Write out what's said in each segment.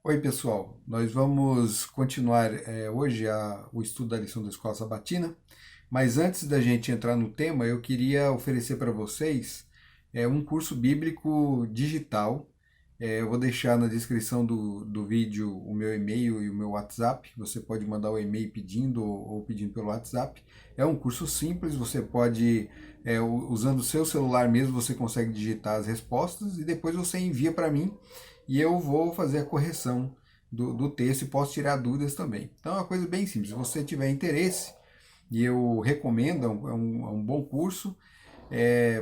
Oi, pessoal. Nós vamos continuar hoje o estudo da lição da Escola Sabatina, mas antes da gente entrar no tema, eu queria oferecer para vocês um curso bíblico digital. Eu vou deixar na descrição do vídeo o meu e-mail e o meu WhatsApp. Você pode mandar o e-mail pedindo ou pedindo pelo WhatsApp. É um curso simples, você pode, usando o seu celular mesmo, você consegue digitar as respostas e depois você envia para mim e eu vou fazer a correção do texto e posso tirar dúvidas também. Então é uma coisa bem simples. Se você tiver interesse, e eu recomendo, é um bom curso,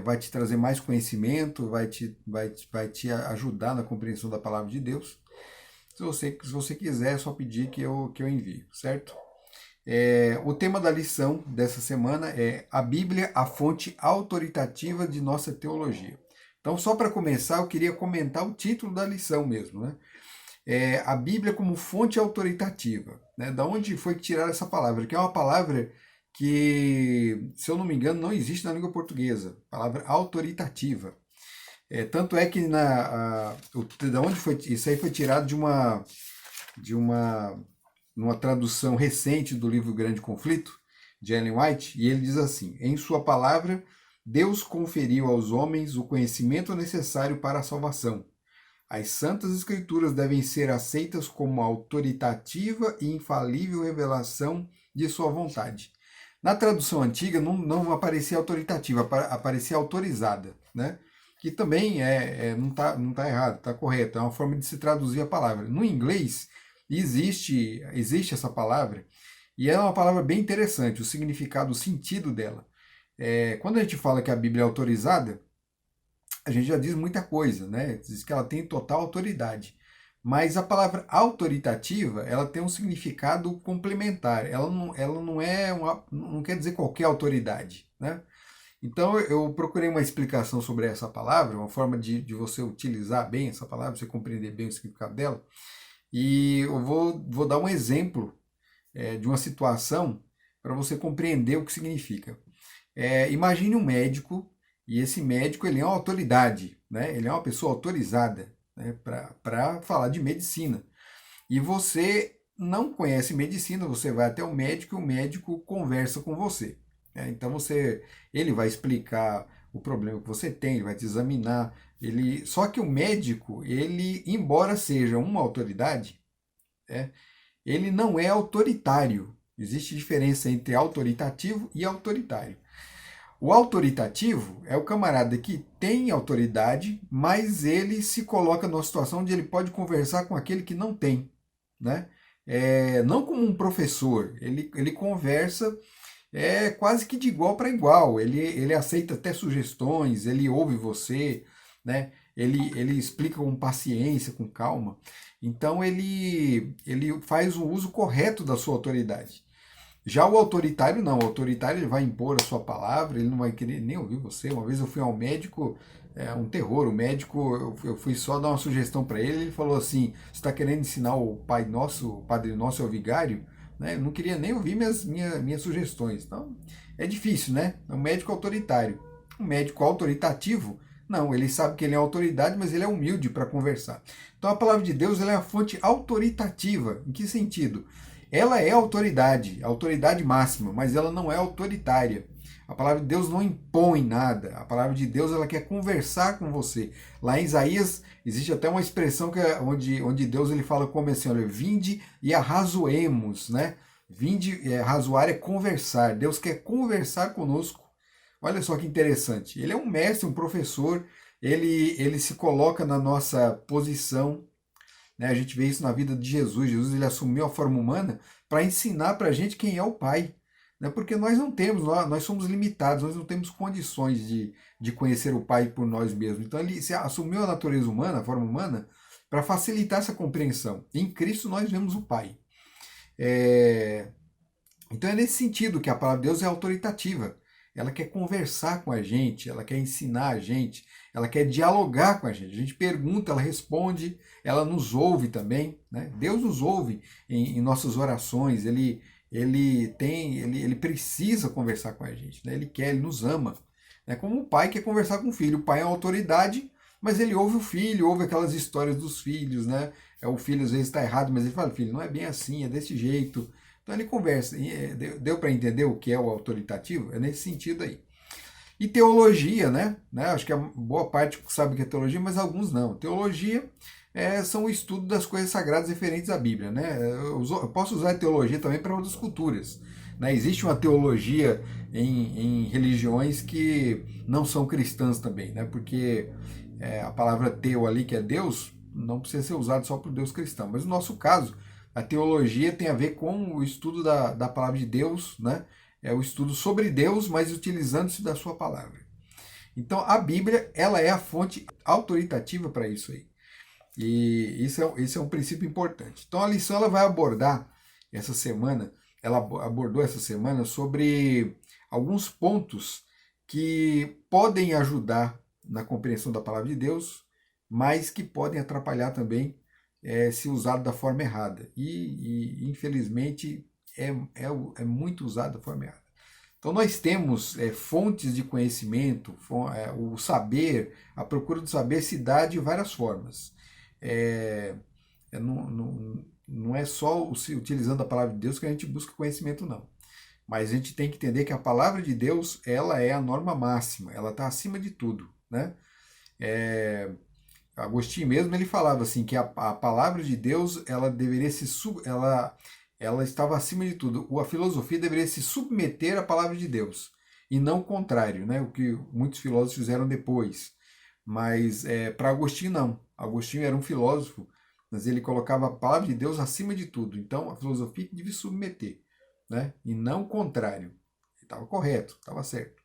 vai te trazer mais conhecimento, vai te ajudar na compreensão da palavra de Deus. Se você quiser, é só pedir que eu envie, certo? O tema da lição dessa semana é a Bíblia, a fonte autoritativa de nossa teologia. Então, só para começar, eu queria comentar o título da lição mesmo, né? A Bíblia como fonte autoritativa, né? Da onde foi que tiraram essa palavra? Que é uma palavra que, se eu não me engano, não existe na língua portuguesa. Palavra autoritativa. Tanto é que da onde foi isso aí foi tirado de uma tradução recente do livro Grande Conflito de Ellen White, e ele diz assim: em sua palavra, Deus conferiu aos homens o conhecimento necessário para a salvação. As Santas Escrituras devem ser aceitas como autoritativa e infalível revelação de sua vontade. Na tradução antiga não aparecia autoritativa, aparecia autorizada, né? Que também não tá errado, está correto, é uma forma de se traduzir a palavra. No inglês existe essa palavra e é uma palavra bem interessante, o significado, o sentido dela. Quando a gente fala que a Bíblia é autorizada, a gente já diz muita coisa, né? Diz que ela tem total autoridade. Mas a palavra autoritativa, ela tem um significado complementar. Ela não não quer dizer qualquer autoridade, né? Então eu procurei uma explicação sobre essa palavra, uma forma de você utilizar bem essa palavra, você compreender bem o significado dela. E eu vou dar um exemplo de uma situação para você compreender o que significa. Imagine um médico, e esse médico ele é uma autoridade, né? Ele é uma pessoa autorizada, né, para falar de medicina. E você não conhece medicina, você vai até o médico e o médico conversa com você, né? Então ele vai explicar o problema que você tem, ele vai te examinar. Só que o médico, ele, embora seja uma autoridade, né, ele não é autoritário. Existe diferença entre autoritativo e autoritário. O autoritativo é o camarada que tem autoridade, mas ele se coloca numa situação onde ele pode conversar com aquele que não tem, né? Não como um professor, ele conversa quase que de igual para igual, ele aceita até sugestões, ele ouve você, né? Ele explica com paciência, com calma. Então ele faz o uso correto da sua autoridade. Já o autoritário não, o autoritário ele vai impor a sua palavra, ele não vai querer nem ouvir você. Uma vez eu fui ao médico, um terror, o médico, eu fui só dar uma sugestão para ele, ele falou assim, você está querendo ensinar o Pai Nosso, o Padre Nosso ao vigário? Né? Eu não queria nem ouvir minhas sugestões. Então, é difícil, né? É um médico autoritário. Um médico autoritativo, não, ele sabe que ele é autoridade, mas ele é humilde para conversar. Então a palavra de Deus ela é a fonte autoritativa. Em que sentido? Ela é autoridade máxima, mas ela não é autoritária. A palavra de Deus não impõe nada. A palavra de Deus ela quer conversar com você. Lá em Isaías existe até uma expressão onde Deus ele fala como assim, olha, vinde e arrazoemos, né? Vinde, razoar é conversar. Deus quer conversar conosco. Olha só que interessante. Ele é um mestre, um professor. Ele se coloca na nossa posição, né? A gente vê isso na vida de Jesus. Jesus ele assumiu a forma humana para ensinar para a gente quem é o Pai. Né? Porque nós não temos, nós somos limitados, nós não temos condições de conhecer o Pai por nós mesmos. Então ele se assumiu a natureza humana, a forma humana, para facilitar essa compreensão. Em Cristo nós vemos o Pai. É, Então é nesse sentido que a palavra de Deus é autoritativa. Ela quer conversar com a gente, ela quer ensinar a gente, ela quer dialogar com a gente. A gente pergunta, ela responde, ela nos ouve também. Né? Deus nos ouve em nossas orações, ele precisa conversar com a gente, né? Ele quer, ele nos ama. Né? Como o pai quer conversar com o filho. O pai é uma autoridade, mas ele ouve o filho, ouve aquelas histórias dos filhos, né? O filho às vezes está errado, mas ele fala, filho, não é bem assim, é desse jeito. Então ele conversa. Deu para entender o que é o autoritativo? É nesse sentido aí. E teologia, né? Acho que a boa parte sabe o que é teologia, mas alguns não. Teologia são o estudo das coisas sagradas referentes à Bíblia, né? Eu posso usar a teologia também para outras culturas. Né? Existe uma teologia em religiões que não são cristãs também, né? Porque a palavra teu ali, que é Deus, não precisa ser usada só por Deus cristão. Mas no nosso caso, a teologia tem a ver com o estudo da palavra de Deus, né? É o estudo sobre Deus, mas utilizando-se da sua palavra. Então, a Bíblia, ela é a fonte autoritativa para isso aí. E isso é um princípio importante. Então, a lição ela vai abordar essa semana, ela abordou essa semana sobre alguns pontos que podem ajudar na compreensão da palavra de Deus, mas que podem atrapalhar também se usado da forma errada. E infelizmente, é muito usado da forma errada. Então, nós temos fontes de conhecimento, o saber, a procura do saber se dá de várias formas. Não é só utilizando a palavra de Deus que a gente busca conhecimento, não. Mas a gente tem que entender que a palavra de Deus, ela é a norma máxima, ela está acima de tudo, né? Agostinho mesmo, ele falava assim, que a palavra de Deus, ela deveria ela estava acima de tudo. A filosofia deveria se submeter à palavra de Deus, e não o contrário, né? O que muitos filósofos fizeram depois. Mas para Agostinho, não. Agostinho era um filósofo, mas ele colocava a palavra de Deus acima de tudo. Então, a filosofia devia se submeter, né? E não o contrário. Ele estava correto, estava certo.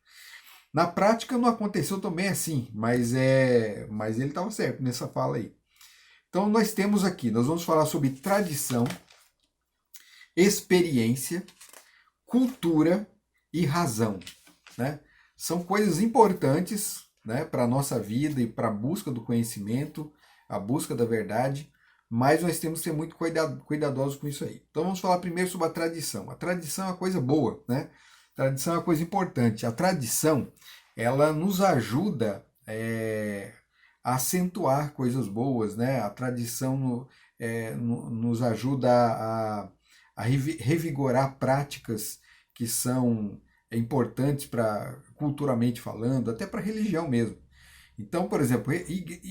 Na prática não aconteceu também assim, mas ele estava certo nessa fala aí. Então nós temos aqui, nós vamos falar sobre tradição, experiência, cultura e razão, né? São coisas importantes, né, para a nossa vida e para a busca do conhecimento, a busca da verdade, mas nós temos que ser muito cuidadosos com isso aí. Então vamos falar primeiro sobre a tradição. A tradição é uma coisa boa, né? A tradição é uma coisa importante. A tradição, ela nos ajuda a acentuar coisas boas, né? A tradição nos ajuda a revigorar práticas que são importantes para culturalmente falando, até para a religião mesmo. Então, por exemplo,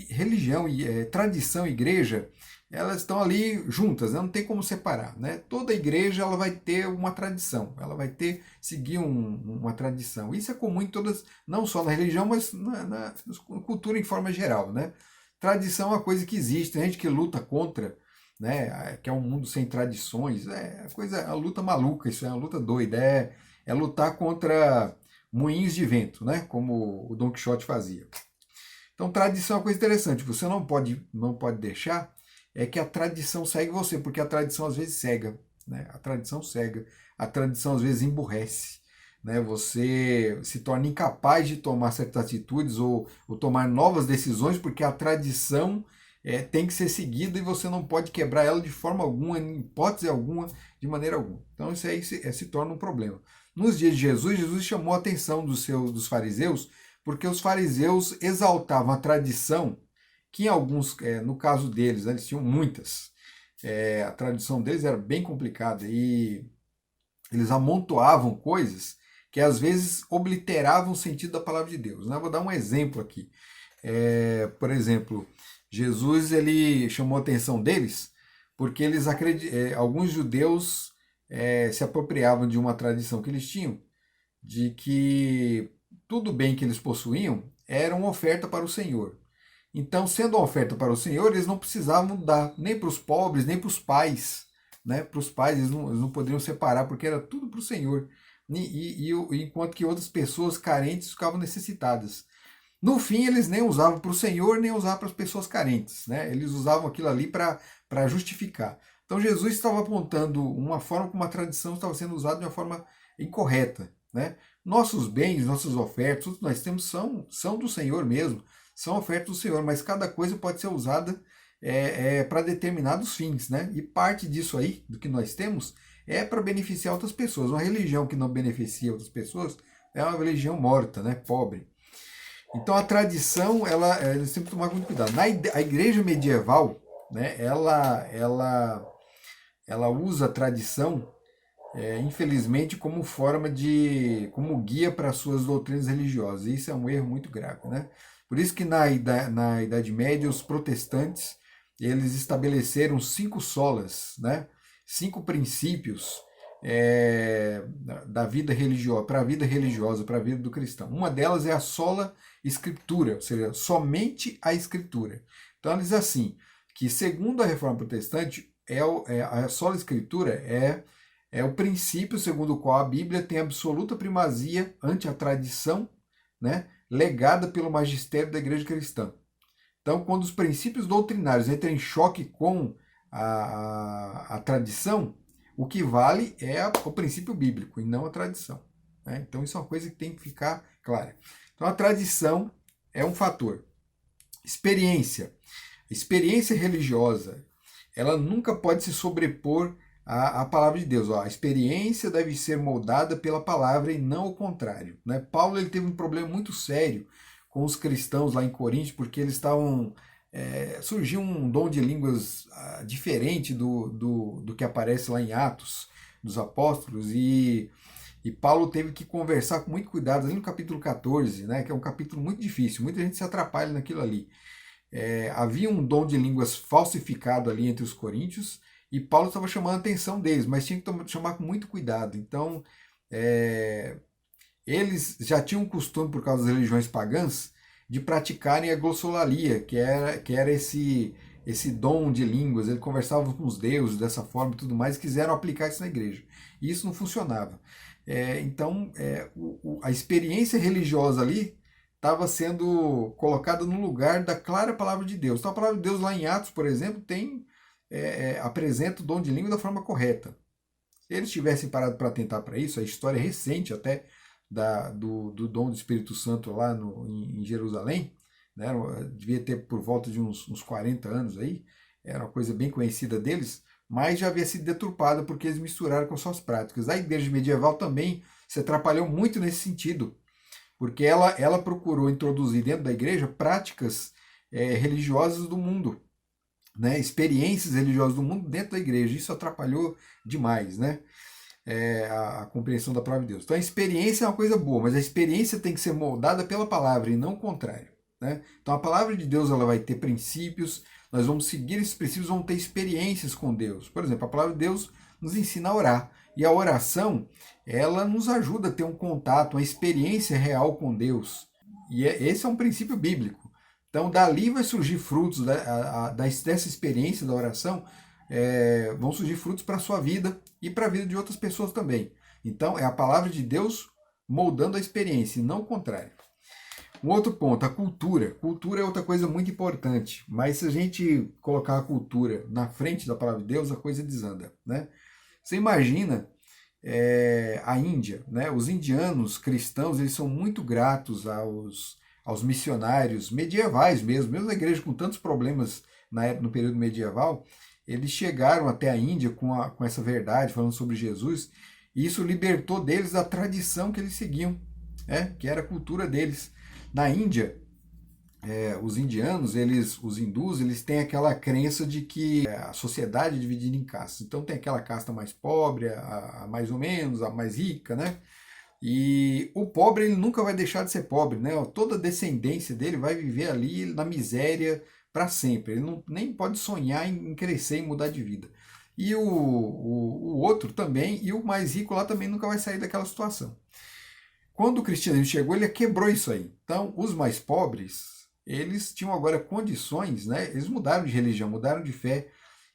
religião e tradição e igreja, elas estão ali juntas, né? Não tem como separar, né? Toda igreja ela vai ter uma tradição, ela vai seguir uma tradição. Isso é comum em todas, não só na religião, mas na cultura em forma geral, né? Tradição é uma coisa que existe, tem gente que luta contra, né? Que é um mundo sem tradições, a luta maluca, isso é uma luta doida, é lutar contra moinhos de vento, né? Como o Don Quixote fazia. Então, tradição é uma coisa interessante. Você não pode deixar que a tradição segue você, porque a tradição às vezes cega, né? A tradição cega, a tradição às vezes emburrece, né? Você se torna incapaz de tomar certas atitudes ou tomar novas decisões, porque a tradição tem que ser seguida e você não pode quebrar ela de forma alguma, em hipótese alguma, de maneira alguma. Então, isso aí se torna um problema. Nos dias de Jesus chamou a atenção dos fariseus, porque os fariseus exaltavam a tradição, que em alguns, no caso deles, eles tinham muitas. A tradição deles era bem complicada e eles amontoavam coisas que às vezes obliteravam o sentido da palavra de Deus, né? Vou dar um exemplo aqui. Por exemplo, Jesus ele chamou a atenção deles porque eles alguns judeus se apropriavam de uma tradição que eles tinham, de que tudo bem que eles possuíam era uma oferta para o Senhor. Então, sendo uma oferta para o Senhor, eles não precisavam dar nem para os pobres, nem para os pais. Né? Para os pais, eles não poderiam separar, porque era tudo para o Senhor. Enquanto que outras pessoas carentes ficavam necessitadas. No fim, eles nem usavam para o Senhor, nem usavam para as pessoas carentes. Né? Eles usavam aquilo ali para justificar. Então, Jesus estava apontando uma forma como a tradição estava sendo usada de uma forma incorreta. Né? Nossos bens, nossas ofertas, tudo que nós temos são do Senhor mesmo, são ofertas do Senhor, mas cada coisa pode ser usada para determinados fins, né? E parte disso aí, do que nós temos, é para beneficiar outras pessoas. Uma religião que não beneficia outras pessoas é uma religião morta, né? Pobre. Então a tradição, ela sempre tomar muito cuidado. A igreja medieval, né, ela usa a tradição, infelizmente, como forma como guia para suas doutrinas religiosas. E isso é um erro muito grave, né? Por isso que na Idade Média os protestantes eles estabeleceram 5 solas, né? 5 princípios da vida religiosa, para a vida religiosa, para a vida do cristão. Uma delas é a sola escritura, ou seja, somente a escritura. Então ela diz assim, que segundo a Reforma Protestante, a sola escritura é o princípio segundo o qual a Bíblia tem absoluta primazia ante a tradição, né, legada pelo magistério da Igreja Cristã. Então, quando os princípios doutrinários entram em choque com a tradição, o que vale é o princípio bíblico e não a tradição, né? Então, isso é uma coisa que tem que ficar clara. Então, a tradição é um fator. Experiência religiosa, ela nunca pode se sobrepor à palavra de Deus. Ó, a experiência deve ser moldada pela palavra e não o contrário, né? Paulo ele teve um problema muito sério com os cristãos lá em Corinto, porque eles estavam. Surgiu um dom de línguas diferente do que aparece lá em Atos dos Apóstolos, e Paulo teve que conversar com muito cuidado, ali no capítulo 14, né, que é um capítulo muito difícil, muita gente se atrapalha naquilo ali. Havia um dom de línguas falsificado ali entre os coríntios, e Paulo estava chamando a atenção deles, mas tinha que chamar com muito cuidado. Então, eles já tinham um costume, por causa das religiões pagãs, de praticarem a glossolalia, que era esse dom de línguas. Eles conversavam com os deuses dessa forma e tudo mais, e quiseram aplicar isso na igreja. E isso não funcionava. Então, a experiência religiosa ali estava sendo colocada no lugar da clara palavra de Deus. Então, a palavra de Deus lá em Atos, por exemplo, apresenta o dom de língua da forma correta. Se eles tivessem parado para atentar para isso, a história é recente até do dom do Espírito Santo lá em Jerusalém, né? Devia ter por volta de uns 40 anos aí, era uma coisa bem conhecida deles, mas já havia sido deturpada porque eles misturaram com suas práticas. A igreja medieval também se atrapalhou muito nesse sentido, porque ela procurou introduzir dentro da igreja práticas religiosas do mundo, né? Experiências religiosas do mundo dentro da igreja. Isso atrapalhou demais, né? A compreensão da palavra de Deus. Então a experiência é uma coisa boa, mas a experiência tem que ser moldada pela palavra e não o contrário, né? Então a palavra de Deus ela vai ter princípios, nós vamos seguir esses princípios, vamos ter experiências com Deus. Por exemplo, a palavra de Deus nos ensina a orar, e a oração ela nos ajuda a ter um contato, uma experiência real com Deus, e esse é um princípio bíblico. Então dali vai surgir frutos dessa experiência da oração, vão surgir frutos para a sua vida e para a vida de outras pessoas também. Então é a palavra de Deus moldando a experiência e não o contrário. Um outro ponto, a cultura. Cultura é outra coisa muito importante, mas se a gente colocar a cultura na frente da palavra de Deus, a coisa desanda, né? Você imagina a Índia, né? Os indianos cristãos, eles são muito gratos aos missionários medievais mesmo a igreja com tantos problemas no período medieval, eles chegaram até a Índia com essa verdade, falando sobre Jesus, e isso libertou deles da tradição que eles seguiam, que era a cultura deles. Na Índia, os indianos, os hindus, eles têm aquela crença de que a sociedade é dividida em castas. Então tem aquela casta mais pobre, a mais ou menos, a mais rica, né? E o pobre ele nunca vai deixar de ser pobre, né? Toda a descendência dele vai viver ali na miséria para sempre. Ele nem pode sonhar em crescer e mudar de vida. E o outro também, e o mais rico lá também nunca vai sair daquela situação. Quando o cristianismo chegou, ele quebrou isso aí. Então, os mais pobres, eles tinham agora condições, né? Eles mudaram de religião, mudaram de fé.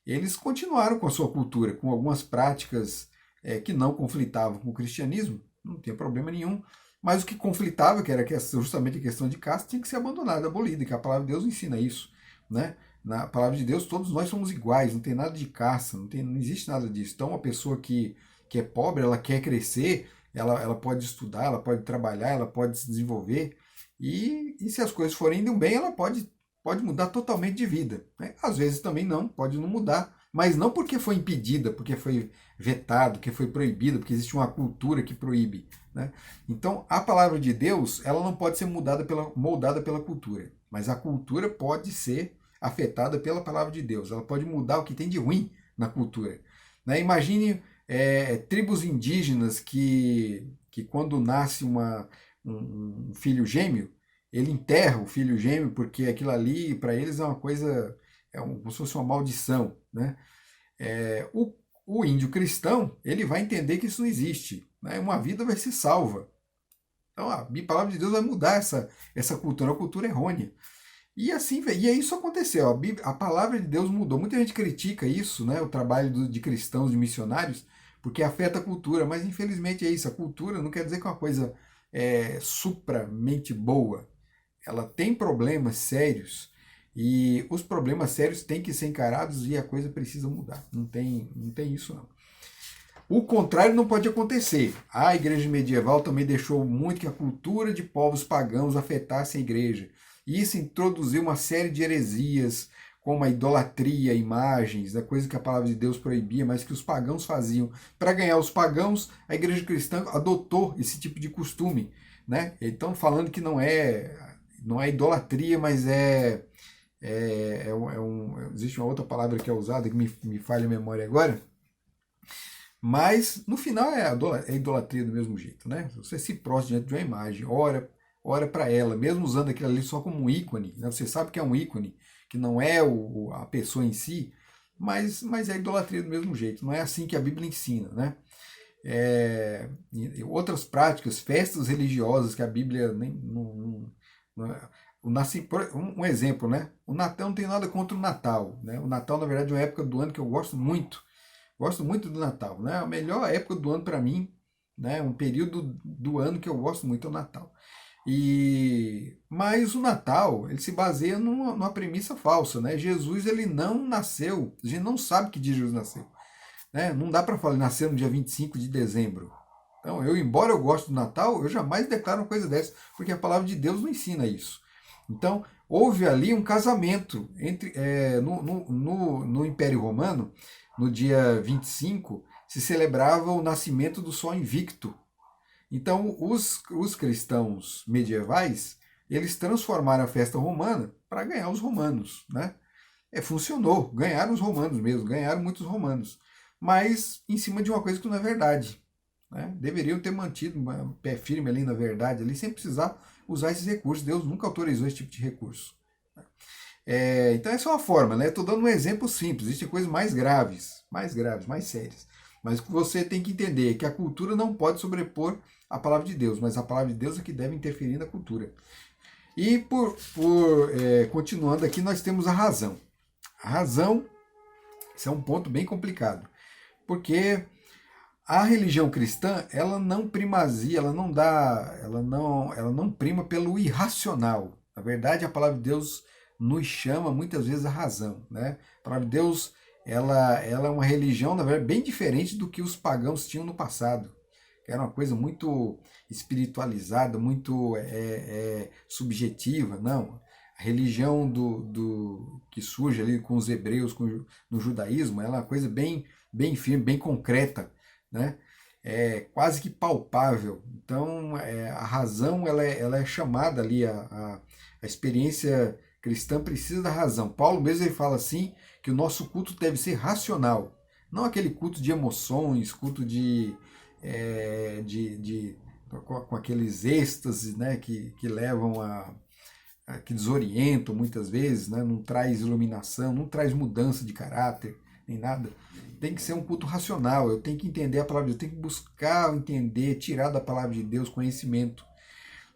Eles continuaram com a sua cultura, com algumas práticas que não conflitavam com o cristianismo, não tinha problema nenhum. Mas o que conflitava, que era justamente a questão de caste, tinha que ser abandonado, abolido, que a palavra de Deus ensina isso, né? Na palavra de Deus, todos nós somos iguais, não tem nada de caça, não existe nada disso. Então, uma pessoa que é pobre, ela quer crescer, ela pode estudar, ela pode trabalhar, ela pode se desenvolver, e se as coisas forem indo bem, ela pode mudar totalmente de vida, né? Às vezes também não, pode não mudar, mas não porque foi impedida, porque foi vetado, porque foi proibida, porque existe uma cultura que proíbe, né? Então, a palavra de Deus, ela não pode ser moldada pela cultura, mas a cultura pode ser afetada pela palavra de Deus. Ela pode mudar o que tem de ruim na cultura, né? Imagine tribos indígenas que quando nasce um filho gêmeo, ele enterra o filho gêmeo porque aquilo ali para eles é uma coisa, como se fosse uma maldição, né? É, o índio cristão, ele vai entender que isso não existe, né? Uma vida vai ser salva. Então a palavra de Deus vai mudar essa cultura, uma cultura errônea. E assim, e aí isso aconteceu. A palavra de Deus mudou. Muita gente critica isso, né? O trabalho de cristãos, de missionários, porque afeta a cultura. Mas infelizmente é isso. A cultura não quer dizer que é uma coisa supramente boa. Ela tem problemas sérios. E os problemas sérios têm que ser encarados e a coisa precisa mudar. Não tem isso não. O contrário não pode acontecer. A igreja medieval também deixou muito que a cultura de povos pagãos afetasse a igreja. E isso introduziu uma série de heresias, como a idolatria, imagens, né, coisa que a palavra de Deus proibia, mas que os pagãos faziam. Para ganhar os pagãos, a igreja cristã adotou esse tipo de costume, né? Então, falando que não é idolatria, mas existe uma outra palavra que é usada, que me falha a memória agora, mas no final é idolatria do mesmo jeito, né? Você se prostra diante de uma imagem, ora para ela, mesmo usando aquilo ali só como um ícone, né? Você sabe que é um ícone, que não é a pessoa em si, mas é idolatria do mesmo jeito. Não é assim que a Bíblia ensina, né? Outras práticas, festas religiosas que a Bíblia um exemplo, né? O Natal, não tem nada contra o Natal, né? O Natal, na verdade, é uma época do ano que eu gosto muito. Gosto muito do Natal, né? A melhor época do ano para mim, né? Um período do ano que eu gosto muito é o Natal. Mas o Natal, ele se baseia numa premissa falsa, né? Jesus, ele não nasceu, a gente não sabe que dia Jesus nasceu, né? Não dá para falar, ele nasceu no dia 25 de dezembro. Então, embora eu goste do Natal, eu jamais declaro uma coisa dessa, porque a palavra de Deus não ensina isso. Então, houve ali um casamento no Império Romano, no dia 25, se celebrava o nascimento do Sol Invicto. Então, os cristãos medievais, eles transformaram a festa romana para ganhar os romanos, né? Funcionou, ganharam os romanos mesmo, ganharam muitos romanos, mas em cima de uma coisa que não é verdade, né? Deveriam ter mantido um pé firme ali na verdade, ali, sem precisar usar esses recursos. Deus nunca autorizou esse tipo de recurso. Então essa é uma forma, né? Estou dando um exemplo simples, existem coisas mais graves, mais sérias. Mas você tem que entender que a cultura não pode sobrepor a palavra de Deus, mas a palavra de Deus é que deve interferir na cultura. E continuando aqui, nós temos a razão. A razão, isso é um ponto bem complicado, porque a religião cristã, ela não primazia, ela não prima pelo irracional. Na verdade, a palavra de Deus nos chama muitas vezes a razão, né? A palavra de Deus, ela é uma religião, na verdade, bem diferente do que os pagãos tinham no passado. Era uma coisa muito espiritualizada, muito subjetiva. Não, a religião que surge ali com os hebreus, no judaísmo, ela é uma coisa bem firme, bem concreta, né? Quase que palpável. Então, a razão ela é chamada ali, a experiência cristã precisa da razão. Paulo mesmo ele fala assim, que o nosso culto deve ser racional, não aquele culto de emoções, culto com aqueles êxtases, né, que levam que desorientam muitas vezes, né, não traz iluminação, não traz mudança de caráter, nem nada. Tem que ser um culto racional, eu tenho que entender a palavra de Deus, eu tenho que buscar entender, tirar da palavra de Deus conhecimento.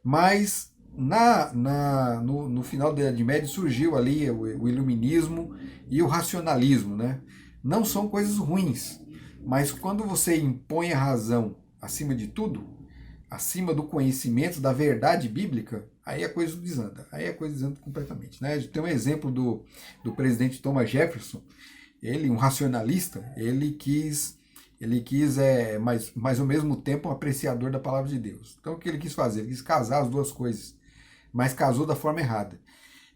Mas no final da Idade Média surgiu ali o iluminismo e o racionalismo, né? Não são coisas ruins, mas quando você impõe a razão acima de tudo, acima do conhecimento, da verdade bíblica, aí a coisa desanda. Aí a coisa desanda completamente, né? Tem um exemplo do presidente Thomas Jefferson, ele, um racionalista, ele quis mas ao mesmo tempo um apreciador da palavra de Deus. Então o que ele quis fazer? Ele quis casar as duas coisas, mas casou da forma errada.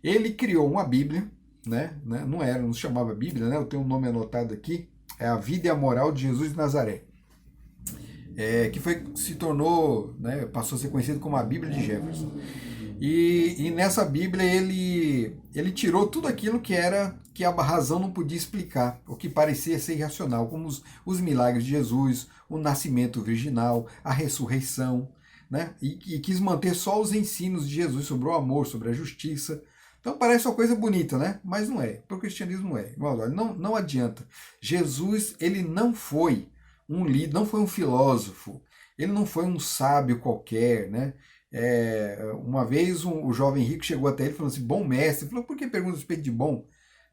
Ele criou uma Bíblia né? Não era, não se chamava Bíblia, né? Eu tenho um nome anotado aqui, é A Vida e a Moral de Jesus de Nazaré, que se tornou, né, passou a ser conhecido como a Bíblia de Jefferson. E nessa Bíblia ele tirou tudo aquilo que a razão não podia explicar, o que parecia ser irracional, como os milagres de Jesus, o nascimento virginal, a ressurreição, né? E quis manter só os ensinos de Jesus sobre o amor, sobre a justiça. Então parece uma coisa bonita, né? Mas não é. Para o cristianismo não é. Não adianta. Jesus, ele não foi um líder, não foi um filósofo, ele não foi um sábio qualquer, né? Uma vez o jovem rico chegou até ele e falou assim: bom mestre. Ele falou: por que pergunta a respeito de bom?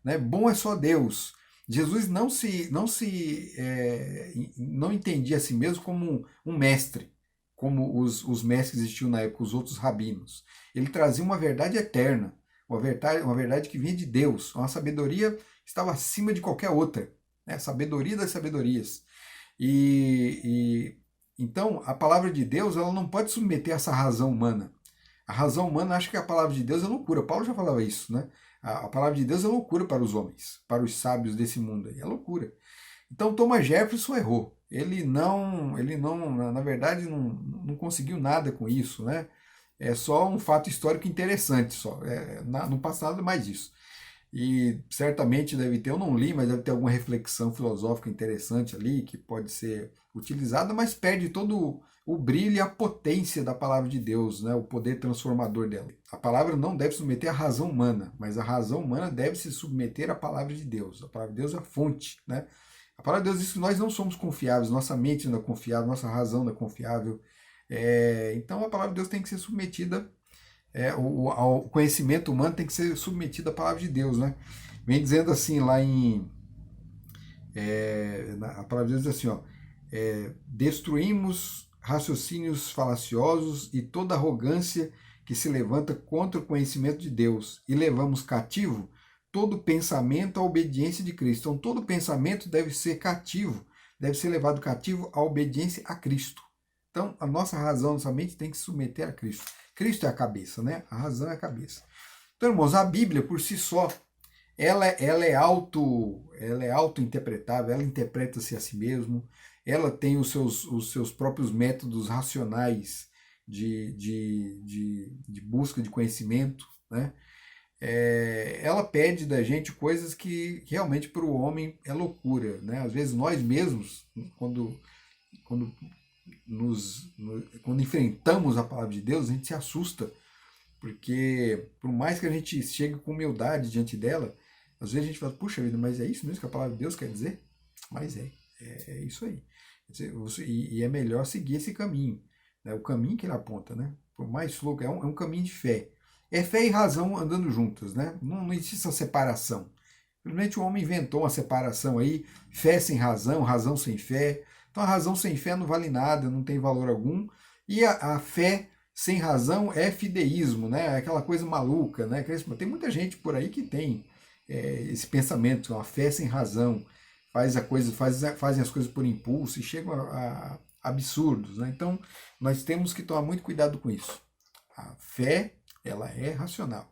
Né? Bom é só Deus. Jesus não entendia a si mesmo como um mestre, como os mestres que existiam na época, os outros rabinos. Ele trazia uma verdade eterna, uma verdade que vinha de Deus, uma sabedoria que estava acima de qualquer outra, né? Sabedoria das sabedorias. Então, a palavra de Deus, ela não pode submeter essa razão humana. A razão humana acha que a palavra de Deus é loucura. Paulo já falava isso, né? A palavra de Deus é loucura para os homens, para os sábios desse mundo aí, é loucura. Então, Thomas Jefferson errou. Ele não, na verdade, não conseguiu nada com isso, né? É só um fato histórico interessante, só. No passado é mais isso. E certamente deve ter, eu não li, mas deve ter alguma reflexão filosófica interessante ali que pode ser utilizada, mas perde todo o brilho e a potência da palavra de Deus, né? O poder transformador dela. A palavra não deve submeter à razão humana, mas a razão humana deve se submeter à palavra de Deus. A palavra de Deus é a fonte, né? A palavra de Deus diz que nós não somos confiáveis, nossa mente não é confiável, nossa razão não é confiável. Então a palavra de Deus tem que ser submetida, o conhecimento humano tem que ser submetido à palavra de Deus, né? Vem dizendo assim lá a palavra de Deus diz assim, ó, destruímos raciocínios falaciosos e toda arrogância que se levanta contra o conhecimento de Deus e levamos cativo todo pensamento à obediência de Cristo. Então todo pensamento deve ser cativo, deve ser levado cativo à obediência a Cristo. Então a nossa razão, nossa mente tem que se submeter a Cristo. Cristo é a cabeça, né? A razão é a cabeça. Então, irmãos, a Bíblia por si só, ela é auto-interpretável, ela interpreta-se a si mesmo, ela tem os seus próprios métodos racionais de busca de conhecimento, né? Ela pede da gente coisas que realmente para o homem é loucura, né? Às vezes nós mesmos, quando enfrentamos a palavra de Deus, a gente se assusta, porque por mais que a gente chegue com humildade diante dela, às vezes a gente fala: puxa vida, mas é isso mesmo que a palavra de Deus quer dizer? Mas é isso aí. E é melhor seguir esse caminho, né? O caminho que ele aponta, né? Por mais louco, é um caminho de fé. É fé e razão andando juntas, né? Não existe essa separação. Simplesmente o homem inventou uma separação aí, fé sem razão, razão sem fé. Então a razão sem fé não vale nada, não tem valor algum. E a fé sem razão é fideísmo, né? É aquela coisa maluca, né? Tem muita gente por aí que tem esse pensamento, uma fé sem razão, fazem as coisas por impulso e chegam a absurdos, né? Então nós temos que tomar muito cuidado com isso. A fé, ela é racional.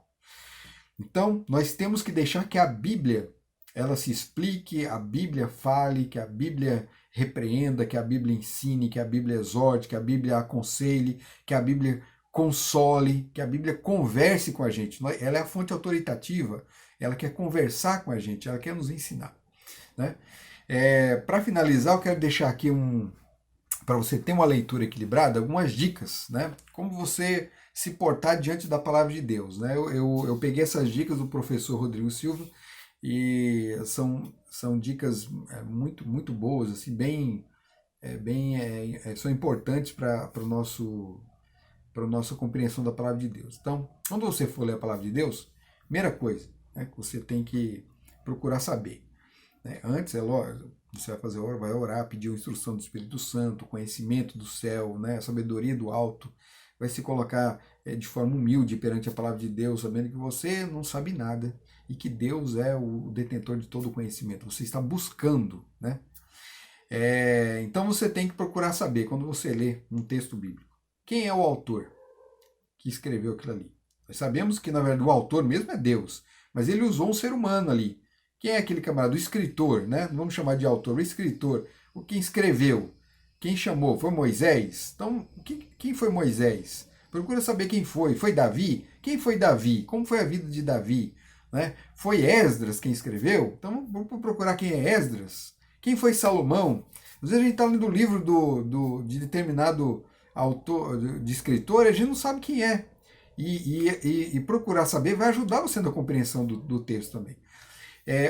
Então nós temos que deixar que a Bíblia ela se explique, a Bíblia fale, que a Bíblia repreenda, que a Bíblia ensine, que a Bíblia exorte, que a Bíblia aconselhe, que a Bíblia console, que a Bíblia converse com a gente. Ela é a fonte autoritativa, ela quer conversar com a gente, ela quer nos ensinar, né? Para finalizar, eu quero deixar aqui para você ter uma leitura equilibrada, algumas dicas, né? Como você se portar diante da palavra de Deus, né? Eu peguei essas dicas do professor Rodrigo Silva, e são dicas muito, muito boas, assim, são importantes para a nossa compreensão da palavra de Deus. Então, quando você for ler a palavra de Deus, primeira coisa, né, que você tem que procurar saber, né? Antes, é lógico, você vai orar, pedir a instrução do Espírito Santo, conhecimento do céu, né, a sabedoria do alto, vai se colocar de forma humilde perante a palavra de Deus, sabendo que você não sabe nada e que Deus é o detentor de todo o conhecimento. Você está buscando, né? Então você tem que procurar saber, quando você lê um texto bíblico, quem é o autor que escreveu aquilo ali. Nós sabemos que, na verdade, o autor mesmo é Deus, mas ele usou um ser humano ali. Quem é aquele camarada? O escritor, né? Não vamos chamar de autor, o escritor. O que escreveu? Quem chamou? Foi Moisés? Então, quem foi Moisés? Procura saber quem foi. Foi Davi? Quem foi Davi? Como foi a vida de Davi? Né? Foi Esdras quem escreveu? Então vamos procurar quem é Esdras. Quem foi Salomão? Às vezes a gente está lendo o livro de determinado autor, de escritor, e a gente não sabe quem é. E procurar saber vai ajudar você na compreensão do texto também.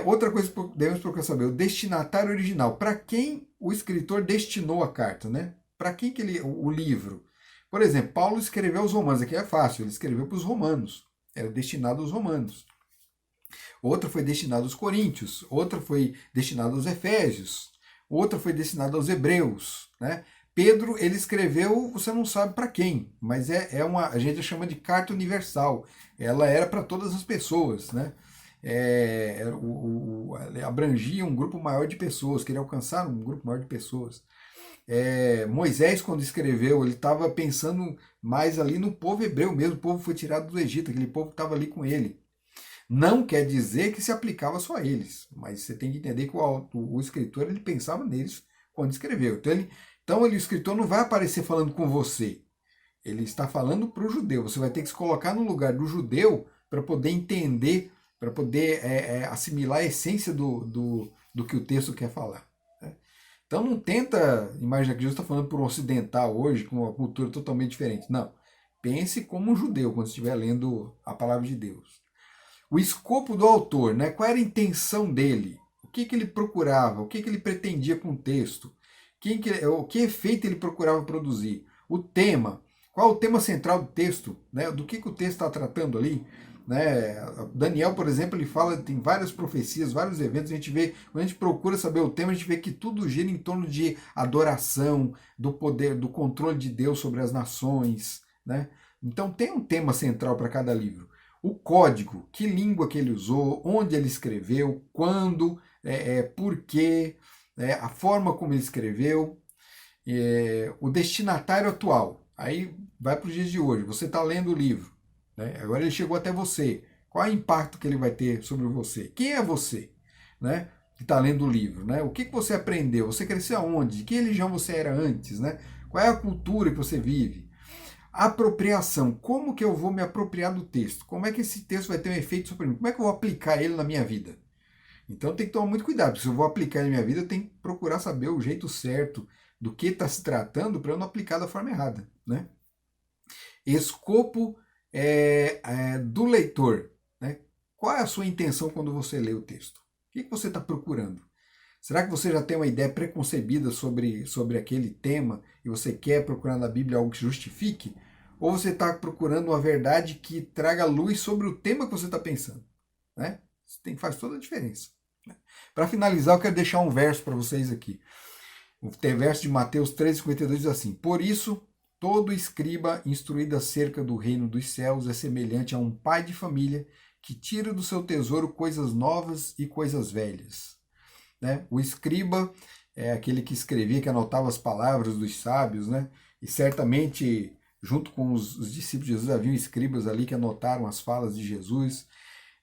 Outra coisa que devemos procurar saber, o destinatário original. Para quem o escritor destinou a carta, né? Para quem que o livro? Por exemplo, Paulo escreveu aos romanos, aqui é fácil, ele escreveu para os romanos, era destinado aos romanos. Outra foi destinada aos coríntios, outra foi destinada aos efésios, outra foi destinada aos hebreus, né? Pedro, ele escreveu, você não sabe para quem, mas a gente chama de carta universal. Ela era para todas as pessoas, né? Abrangia um grupo maior de pessoas, queria alcançar um grupo maior de pessoas. Moisés, quando escreveu, ele estava pensando mais ali no povo hebreu mesmo, o povo foi tirado do Egito, aquele povo estava ali com ele. Não quer dizer que se aplicava só a eles, mas você tem que entender que o escritor ele pensava neles quando escreveu. Então o escritor não vai aparecer falando com você, ele está falando para o judeu. Você vai ter que se colocar no lugar do judeu para poder entender, para poder assimilar a essência do que o texto quer falar. Né? Então não tenta imaginar que Jesus está falando para um ocidental hoje, com uma cultura totalmente diferente. Não. Pense como um judeu quando estiver lendo a palavra de Deus. O escopo do autor, né? Qual era a intenção dele? O que ele procurava? O que ele pretendia com o texto? O que efeito ele procurava produzir? O tema. Qual é o tema central do texto? Né? Do que o texto está tratando ali? Né? Daniel, por exemplo, ele fala, tem várias profecias, vários eventos, quando a gente procura saber o tema, a gente vê que tudo gira em torno de adoração, do poder, do controle de Deus sobre as nações. Né? Então tem um tema central para cada livro. O código, que língua que ele usou, onde ele escreveu, quando, por quê, a forma como ele escreveu, o destinatário atual. Aí vai para os dias de hoje, você está lendo o livro, né? Agora ele chegou até você. Qual é o impacto que ele vai ter sobre você? Quem é você, né? Que está lendo o livro, né? O que você aprendeu? Você cresceu aonde? De que religião você era antes, né? Qual é a cultura que você vive? Apropriação. Como que eu vou me apropriar do texto? Como é que esse texto vai ter um efeito sobre mim? Como é que eu vou aplicar ele na minha vida? Então tem que tomar muito cuidado, porque se eu vou aplicar ele na minha vida, eu tenho que procurar saber o jeito certo do que está se tratando para eu não aplicar da forma errada. Né? Escopo do leitor. Né? Qual é a sua intenção quando você lê o texto? O que você está procurando? Será que você já tem uma ideia preconcebida sobre aquele tema e você quer procurar na Bíblia algo que justifique? Ou você está procurando uma verdade que traga luz sobre o tema que você está pensando? Né? Isso faz toda a diferença. Né? Para finalizar, eu quero deixar um verso para vocês aqui. O verso de Mateus 13,52 diz assim: Por isso, todo escriba instruído acerca do reino dos céus é semelhante a um pai de família que tira do seu tesouro coisas novas e coisas velhas. Né? O escriba é aquele que escrevia, que anotava as palavras dos sábios, né? E certamente, junto com os discípulos de Jesus, haviam escribas ali que anotaram as falas de Jesus.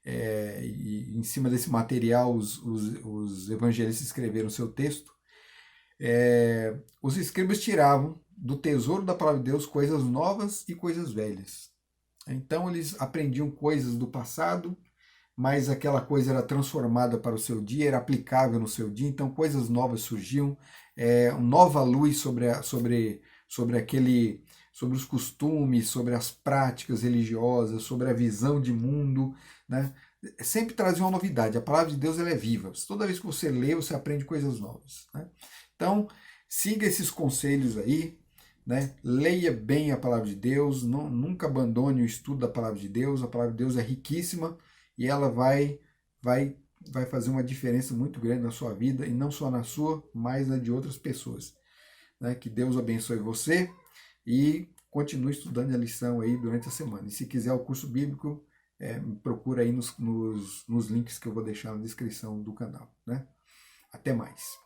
E em cima desse material, os evangelistas escreveram o seu texto. Os escribas tiravam do tesouro da palavra de Deus coisas novas e coisas velhas. Então, eles aprendiam coisas do passado, mas aquela coisa era transformada para o seu dia, era aplicável no seu dia, então coisas novas surgiam, nova luz sobre os costumes, sobre as práticas religiosas, sobre a visão de mundo, né? Sempre trazia uma novidade. A palavra de Deus ela é viva. Toda vez que você lê, você aprende coisas novas. Né? Então, siga esses conselhos aí. Né? Leia bem a palavra de Deus, nunca abandone o estudo da palavra de Deus. A palavra de Deus é riquíssima e ela vai fazer uma diferença muito grande na sua vida, e não só na sua, mas na de outras pessoas. Né? Que Deus abençoe você e continue estudando a lição aí durante a semana. E se quiser o curso bíblico, procura aí nos links que eu vou deixar na descrição do canal. Né? Até mais.